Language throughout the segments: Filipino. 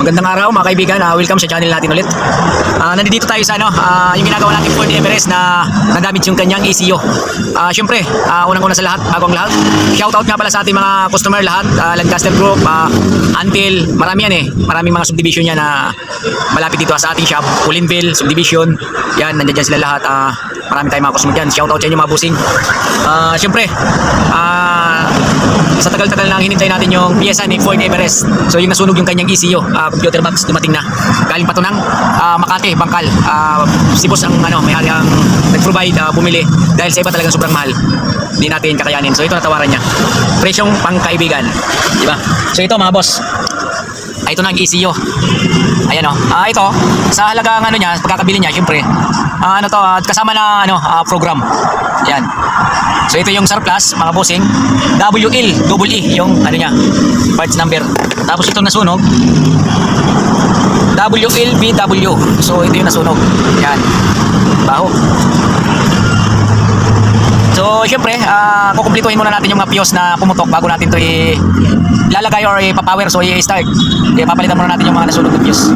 Magandang araw mga kaibigan, welcome sa channel natin ulit. Nandito tayo sa yung ginagawa natin Ford Everest na na-damage yung kanyang ECU. Siyempre, unang-una sa lahat, bago ang lahat, shoutout nga pala sa ating mga customer lahat, Lancaster Group, Antil, marami yan maraming mga subdivision yan na malapit dito sa ating shop, Pulinville, subdivision, yan, nandiyan sila lahat, marami tayong mga customer dyan, shoutout sa inyo mga busing. Siyempre, sa tagal-tagal na hinintay natin yung piyesa ni Ford Everest. So yung nasunog yung kanyang ECU, computer box dumating na. Galing pa to ng Makati, Bangkal. Si boss ang may-ari ang nag-provide, bumili dahil sa iba talagang sobrang mahal. Hindi natin kakayanin. So ito natawaran niya. Presyong pangkaibigan, di ba? So ito mga boss. Ito na ang ECU. Ayan ito sa halagang niya, pagkakabili niya, syempre. Kasama na program. Yan. So ito yung surplus, mga bossing. WL, double E, yung niya, parts number. Tapos ito nasunog. WLBW. So ito yung nasunog. Yan. Baho. So syempre, kukumplituhin muna natin yung mga fuse na pumutok bago natin ito ilalagay or ipapower. So i-start. Papalitan muna natin yung mga nasunog na fuse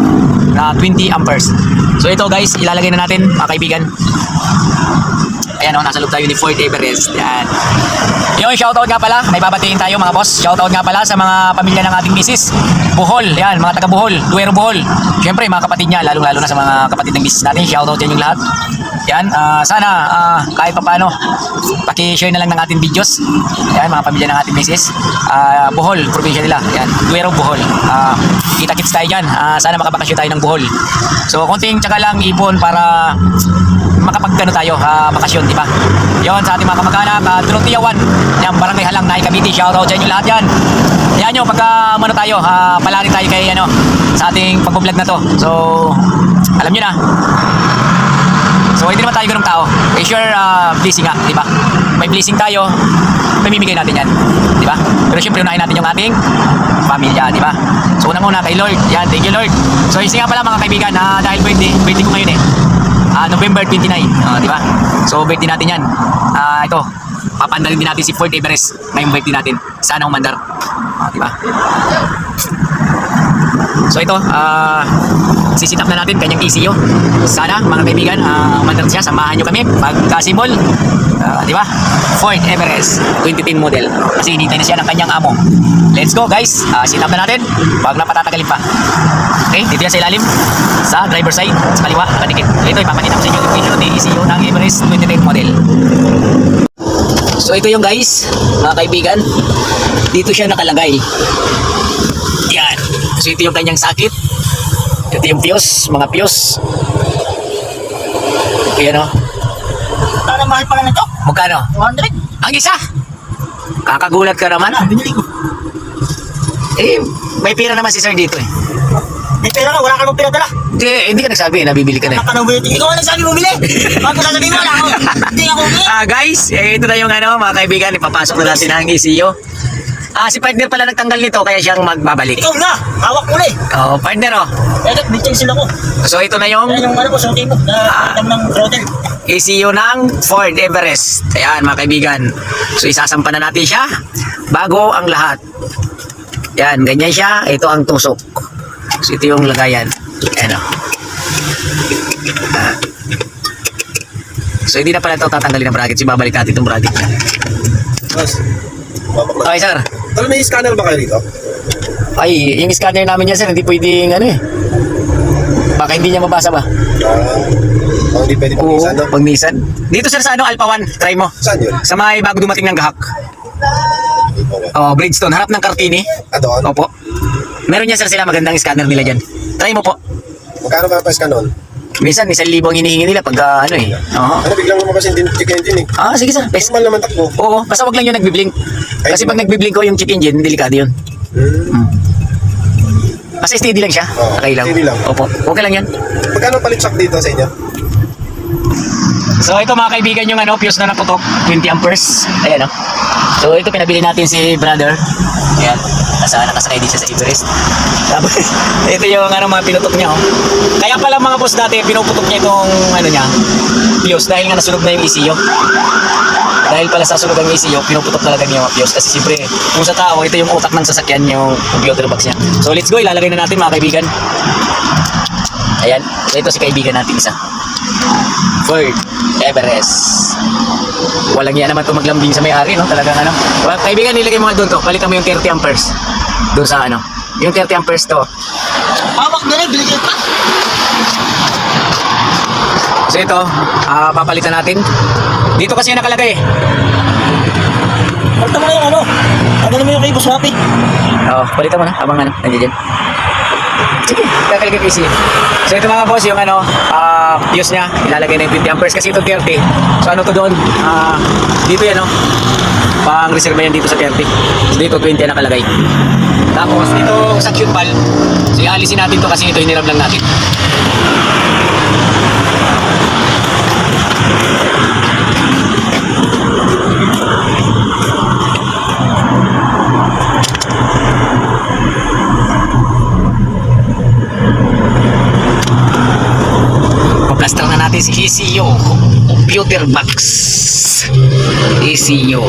na 20 amperes. So ito guys, ilalagay na natin mga kaibigan. Ayan nasa loob tayo ni Ford Everest. Yan. Yung shoutout nga pala, may babatiin tayo mga boss. Shoutout nga pala sa mga pamilya ng ating misis. Bohol, yan, mga taga Bohol, Duero Bohol. Siyempre, mga kapatid niya, lalo-lalo na sa mga kapatid ng misis natin. Shoutout yan yung lahat. Yan, sana kahit pa paano, paki-share na lang ng ating videos. Yan, mga pamilya ng ating misis. Bohol, probinsya nila. Yan, Duero Bohol. Kita-kits tayo dyan. Sana makabakasyon tayo ng Bohol. So, konting tsaka lang ipon para makapagkano tayo, bakasyon, di ba? Yon sa ating mga kamag-anak, Dorotea 1, yan, Barangay Halang, Nahi Cavite, shoutout sa inyo lahat yan. Yan yung pagka tayo, palari tayo kay sa ating pag-vlog na to. So, alam nyo na. So, hindi naman tayo ganung tao. Sure, blessing nga, di ba? May blessing tayo, mamimigay natin yan, di ba? Pero syempre, unahin natin yung ating pamilya, di ba? So, unang-una kay Lord, yan, thank you Lord. So, isa nga pala mga kaibigan, dahil birthday ko ngayon November 29, di ba? So birthday natin 'yan. Ito, papandalin din natin si Ford Everest ngayong birthday natin. Sana umandar. Di ba? So ito, sisitap na natin kanyang ECU. Sana mga kaibigan, umandar siya, samahan niyo kami pagkasimol. Di ba? Ford Everest 2010 model. Kasi hinintay na siya ng kanyang amo. Let's go guys. Sitap na natin. Wag na patatagalin pa. Okay, dito yan sa ilalim. Sa driver side, sa kaliwa, nakanikit. Ito, ipapakita ko sa inyo yung video ni ECU ng Everest 2010 model. So ito yung guys, mga kaibigan. Dito siya nakalagay. Yan. So ito yung kanyang sakit. Ito yung fuse, mga fuse. Ayan Para mahal pala nito. Magkano? 200. Ang isa? Kakagulat ka naman. Binili ko. May pira naman si sir dito May pera ka, wala ka nung pera dala. Hindi ka nagsabi, nabibili ka na Ikaw ang nagsabi bumili. Bago sasabihin mo, wala ako. Hindi ako bumili. Guys, ito na yung mga kaibigan, ipapasok na natin ang ECU. Si partner pala nagtanggal nito, kaya siyang magbabalik. Ikaw na, hawak mo na Partner Edit, bitching sila ko. So ito na yung Yan yung suki mo, na item ng throttle. ECU ng Ford Everest. Ayan mga kaibigan. So isasampa na natin siya bago ang lahat. Yan, ganyan siya. Ito ang tusok. So ito yung lagayan. Ayan So hindi na pala ito tatanggalin ng bracket. Ibabalik natin itong bracket niya. Okay sir. Ano, may scanner ba kayo dito? Ay, yung scanner namin yan sir, hindi pwedeng baka hindi niya mabasa ba? Hindi pwede pang Nissan, no? Pag Nissan. Dito sir sa Alpha 1, try mo. Saan yun? Sa may bago dumating ng Gahak. Bridgestone, harap ng Kartini. Doon? Opo. Meron niya sir sila, magandang scanner nila dyan. Try mo po. Magkano ba pa scan nun? Minsan, 1,000 ang hinihingi nila pag Oo. Ano, biglang lumabas yung check engine Sige sir. Best. Normal naman takbo. Oo, basta wag lang yung nagbiblink. Kasi pag nagbiblink ko yung check engine, delikado yun. Basta steady lang siya. Okay lang. Steady lang. Opo. Okay lang yan. Magkano palit shock dito sa inyo? So ito mga kaibigan yung fuse na naputok, 20 amperes. Ayan So ito pinabili natin si brother. Ayan. Nakasakay din siya sa Everest. Tapos ito yung mga pinutok niya Kaya pala mga boss dati pinuputok niya itong niya fuse dahil nga nasunog na yung ECU. Dahil pala sa sunog ang ECU, pinuputok talaga niya yung mga fuse. Kasi siyempre, kung sa tao, ito yung utak ng sasakyan, yung computer box niya. So let's go, ilalagay na natin mga kaibigan. Ayan, so ito si kaibigan natin isa. Ford Everest. Walang yan naman ito maglambing sa may-ari, no? Talagang ano. Well, kaibigan, nilagay mo nga doon to. Palitan mo yung 30 amperes. Doon sa ano. Yung 30 amperes to. Hawak na rin, binigay pa. So ito, papalitan natin. Dito kasi yung nakalagay. Pagta mo na yung ano. Ano naman yung kay Boss Wapi? Oo, palitan mo na. Habang ano, nandiyan dyan. Sige, kakalagay ko isi. So ito mga boss, yung ano, fuse niya, ilalagay na yung 20 amperes kasi ito 30. So ano to doon? Dito yan, no? Pang reserve yan dito sa 30. So dito 20 na nakalagay. Tapos ito suction valve. So ialisin natin to kasi ito hiniram lang natin. Plaster na natin si ECU computer box. ECU,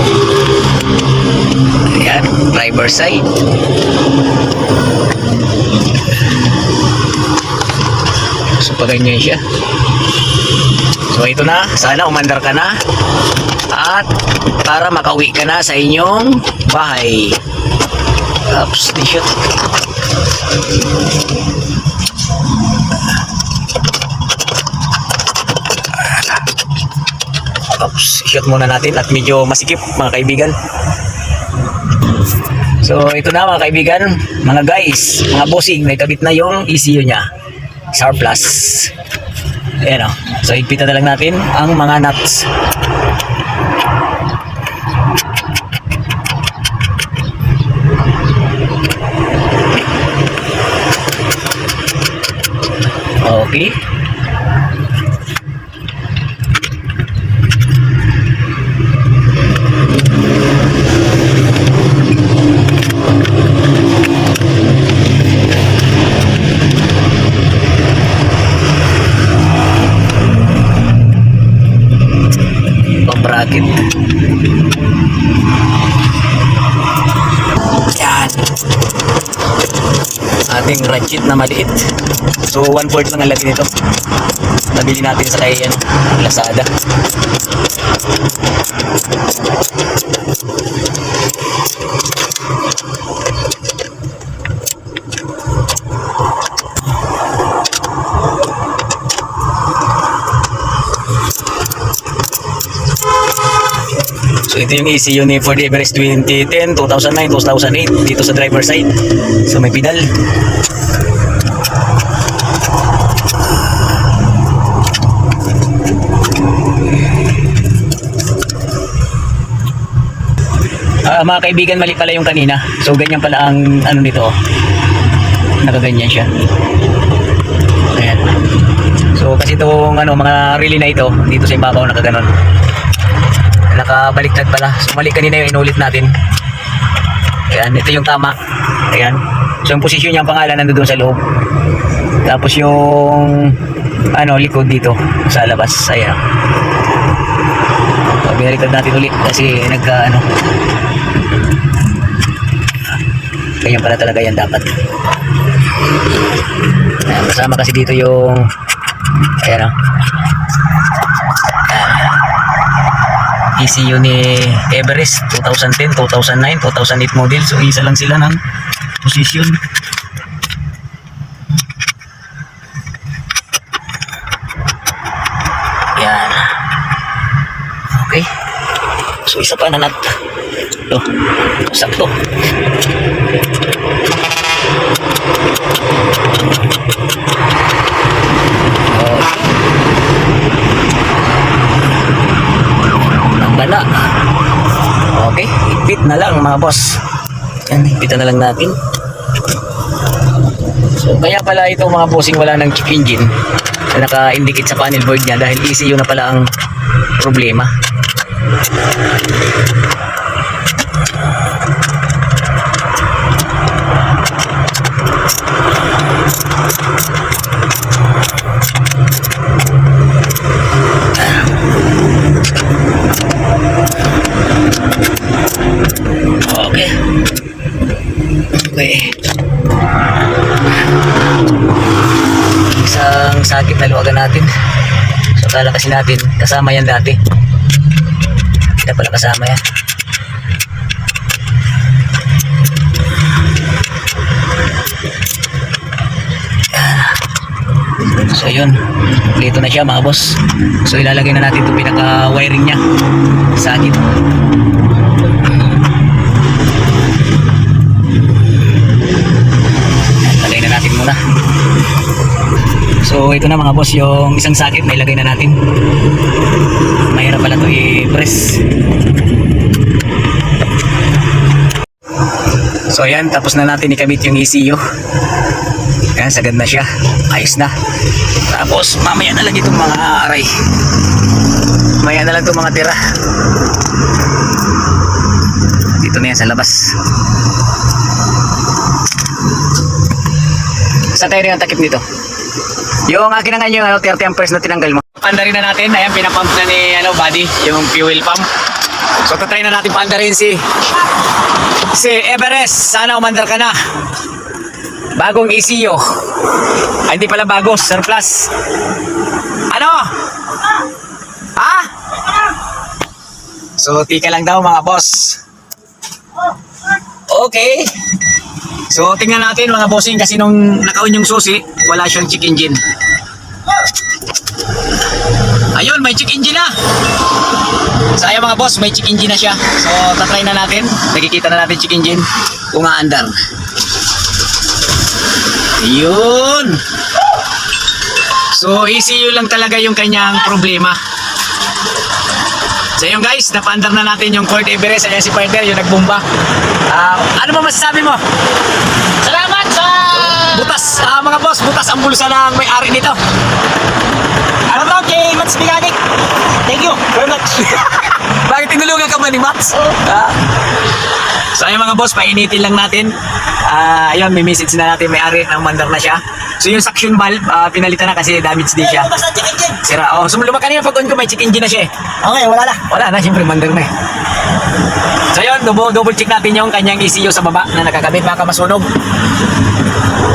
ayan, driver side. So pag ganyan siya. So ito na, sana umandar ka na at para makauwi ka na sa inyong bahay. Oops, di shoot. Oops, shoot muna natin at medyo masikip mga kaibigan. So ito na mga kaibigan, mga guys, mga bossing, may kabit na yung ECU nya, SAR Plus. Ayan o, so higpitan na lang natin ang mga nuts. Okay. Bracket. Yan. Ating ratchet na maliit. So 1/4 lang ang lagi nito. Nabili natin sa kay Lazada. So ito yung ECU ni Ford Everest 2010, 2009, 2008 dito sa driver side. So may pedal. Mga kaibigan, mali pala yung kanina. So ganyan pala ang ano nito. Nakaganyan siya. Ayan. So kasi itong ano, mga relay na ito dito sa ibabaw nakaganon. Nakabaliktad pala. So mali kanina yung inulit natin. Ayan, ito yung tama. Ayan. So yung posisyon niya, ang pangalan nandoon sa loob. Tapos yung ano, likod dito sa labas. Ayan. So, binaliktad natin ulit kasi nagka ano. Ganyan pala talaga yan dapat. Ayan, kasama kasi dito yung ayan o. ECU ni Everest 2010, 2009, 2008 model. So isa lang sila ng position. Yan. Okay. So isa pa na nut. Ito. Sakto. Bala. Okay, higpit na lang mga boss. Yan, higpitan na lang natin. So kaya pala ito mga bossing wala ng check engine na naka-indicate sa panel board niya dahil ECU na pala ang problema. Okay. Okay. Isang sakit na luwagan natin. So kala kasi natin kasama yan dati. Hindi pala kasama yan. So yun, dito na siya mga boss. So ilalagay na natin itong pinaka wiring niya. Sakit. Lagay na natin muna. So ito na mga boss, yung isang sakit na ilagay na natin. Mahirap pala ito i-press. So ayan, tapos na natin ikabit yung ECU. Ayan, sagad na siya. Ayos na. Tapos mamaya na lang itong mga aray. Mamaya na lang itong mga tira. Dito na yan sa labas. Saan tayo rin ang takip nito? Yung akin ang yung 30 amperes na tinanggal mo. Paandarin na natin. Ayan, pinapump na ni buddy, yung fuel pump. So tatry na natin paandarin si Everest. Sana umandar ka na. Bagong ECU. Ay, hindi pala bago, surplus. Ano? Ha? So tika lang daw mga boss. Okay. So tingnan natin mga bossing, kasi nung naka-on yung susi, wala siyang check engine. Ayun, may check engine na. So ayan mga boss, may check engine na siya. So tatry na natin. Nakikita na natin check engine kung aandar. Yun. So ECU lang talaga yung kanyang problema. So yun guys, napaandar na natin yung Ford Everest. Ayan si partner, yung nagbomba. Ano ba masasabi mo? Salamat sa... Butas, mga boss, butas ang bulsa ng may-ari nito. Ano ba kay Mats Mechanic? Thank you very much. Bakit tinulungan ka ba ni Mats? So ayun mga boss, painitin lang natin. Ayun, may message na natin, may-ari ng mandar na siya. So yung suction valve, pinalitan na kasi damage din siya. Basta check engine. Sira. Oh, sumuluma kanina pag-on ko, may check engine na siya eh. Okay, wala na. Wala na, siyempre mandar na eh. So yun, double check natin yung kanyang ECU sa baba na nakakabit, baka masunog.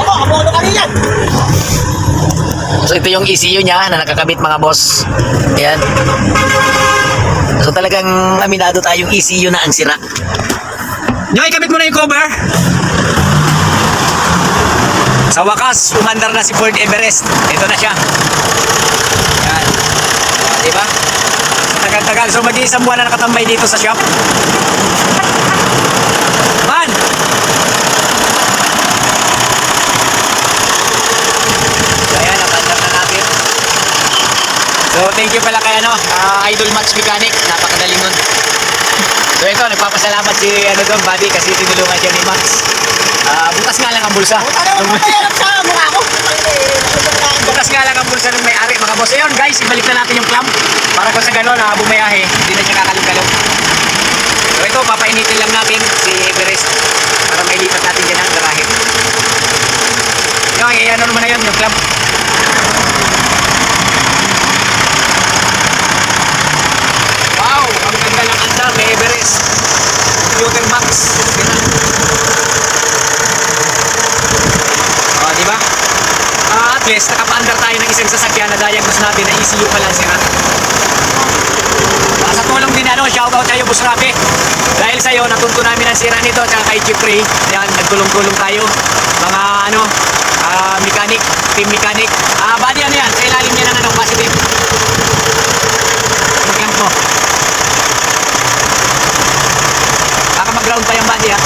Ako, abono ka rin yan. So ito yung ECU niya na nakakabit mga boss. Ayan. So talagang aminado tayong ECU na ang sira. Yung ikabit mo na yung cover. Sa wakas, umandar na si Ford Everest. Ito na siya. Yan. O, diba? Tagal-tagal. So mag-iisang buwan na nakatambay dito sa shop. Man! So ayan, napandar na natin. So thank you pala kay Idol Mats Mechanic. Napakadaling nun. So ito, nagpapasalamat si buddy, kasi tinulungan siya ni Max. Bukas nga lang ang bulsa. Ano sa mukha ko? Bukas nga lang ang bulsa ng may-ari mga boss. Ayun guys, ibalik na natin yung clamp. Para kung sa gano'n, bumayahe, hindi na siya kakalog-kalog. So ito, papainitin lang natin si Everest para mailipat natin dyan ang garahe. Yung, ano naman na yun, yung clamp. Wow, ang ganda ng andar, may Everest. Computer box. O, diba? At least, nakapaandar tayo ng isang sasakyan na diagnose natin na ECU pala sira. Sa tulong din shoutout sa'yo, Boss Rafi. Dahil sa'yo, natunto namin ang sira nito at kay Jeffrey. Yan, nagtulong-tulong tayo. Mga mechanic, team mechanic. Buddy, ano yan? Sa ilalim niya ng positive. Yung clamp mo. Baka mag-ground pa yung body ha.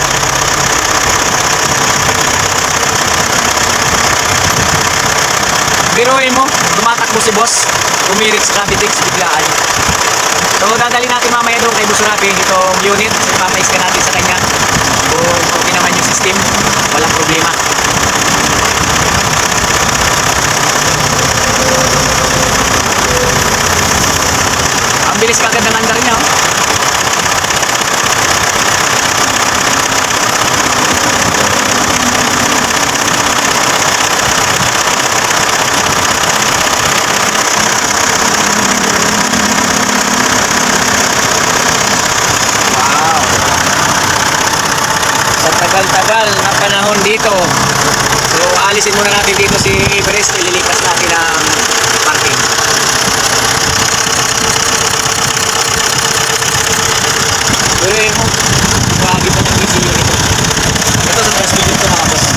Biruin mo, tumatakbo si boss, umirik sa Cavitex, biglaan. So dadali natin mamaya doon kay Boss Rafi itong unit, ipapais ka natin sa kanya kung okay naman yung system, walang problema. Ang bilis kagad ng andar niya. panahon dito. So alisin muna natin dito si Everest, ililipas natin ang parking. Pero mo, grabe pa ng ECU nito. Ito sa transmission to mga boss.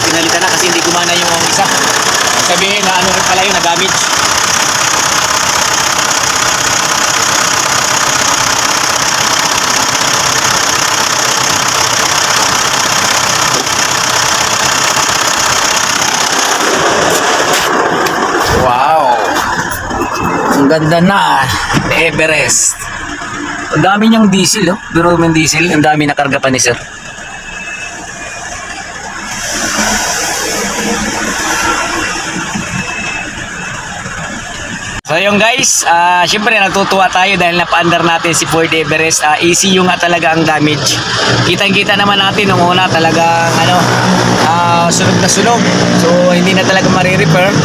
Pinalitan na kasi hindi gumana yung isa. Sabihin na ano rin pala yun, na-damage. Wow! Ang ganda na, Everest. Ang dami niyang diesel, oh. Pero may diesel, ang dami na karga pa ni sir. So yung guys, syempre natutuwa tayo dahil napaandar natin si Ford Everest. ECU nga talaga ang damage. Kitang-kita naman natin nung una talagang sunog na sunog. So hindi na talaga marirepair.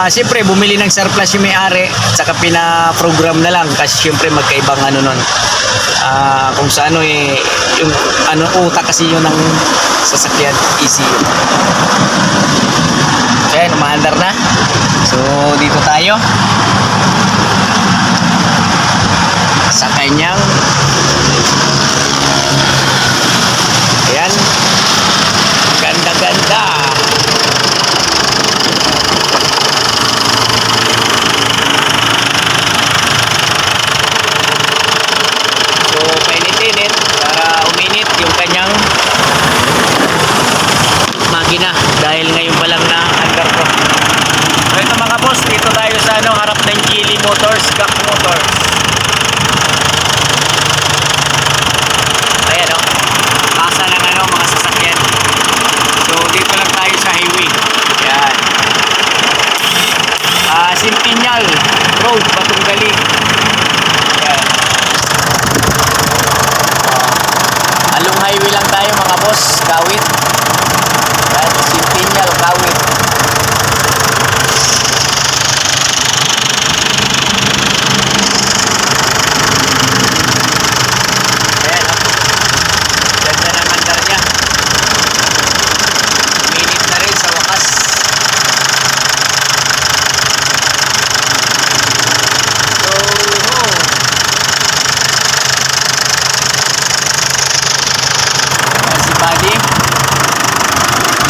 Syempre bumili ng surplus yung may-ari at saka pina-program na lang kasi syempre magkaibang nun. Kung sa yung utak kasi yun ng sasakyan ECU. So yan, umaandar na. So dito tayo sa kanyang ayan, ganda-ganda. So painit-init para uminit yung kanyang makina dahil ngayon pa lang na under ko. So ito mga boss, dito tayo sa harap ng Geely Motors, GAC Motors. Ayan pasa ng mga sasakyan. So dito lang tayo sa highway. Ayan. Centennial Road, Batunggali. Ayan. Along highway lang tayo mga boss, Kawit. Ayan, Centennial, Kawit.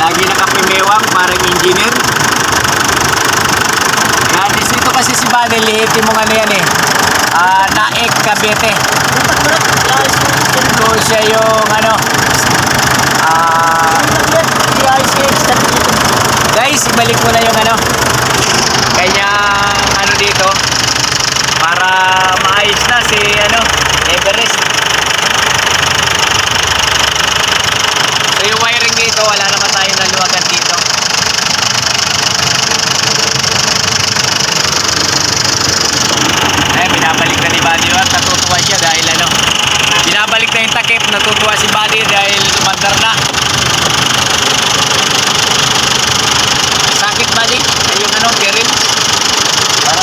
Lagi nakapimewang, parang engineer. Yan, dito kasi si Buddy, lihitin mo yan Naik, Cavite. So siya yung guys, ibalik mo na yung kanyang dito para maayos na si Everest. So yung wiring dito, wala naman tayo naluwagan dito. Ay, binabalik na ni Buddy at natutuwa siya dahil binabalik na yung takip, natutuwa si Buddy dahil umandar na. Sakit Buddy, ay yung bearing para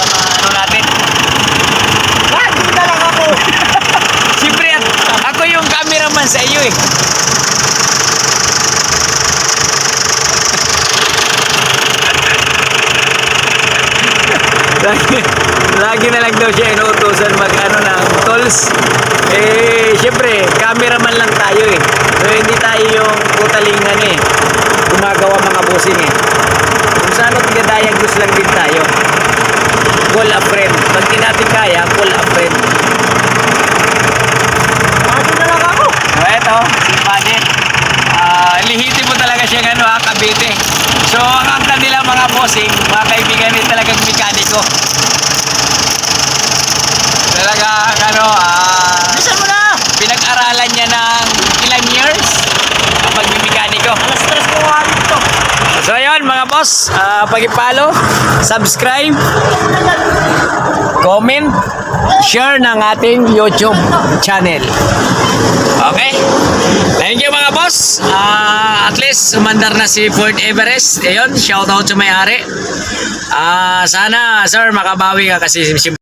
natin. Dito na lang ako. Siyempre, ako yung cameraman sa iyo Lagi na lang daw siya inuutosan ng tolls. Siyempre, cameraman lang tayo So hindi tayo yung putalingan gumagawa mga bossing Kung saan tigadiagnose lang din tayo. Call a friend. Pag di natin kaya, call a friend. Dito na lang ako. So eto, si Buddy. Lihitin mo talaga siya Cavite. So ang kanila mga bossing, mga kaibigan talagang mekaniko. Talaga Bilisan mo na! pinag-aralan niya boss, pag-follow, subscribe, comment, share ng ating YouTube channel. Okay? Thank you mga boss. At least umandar na si Fort Everest. Ayun, shout out sa may-ari. Sana sir makabawi ka kasi siyempre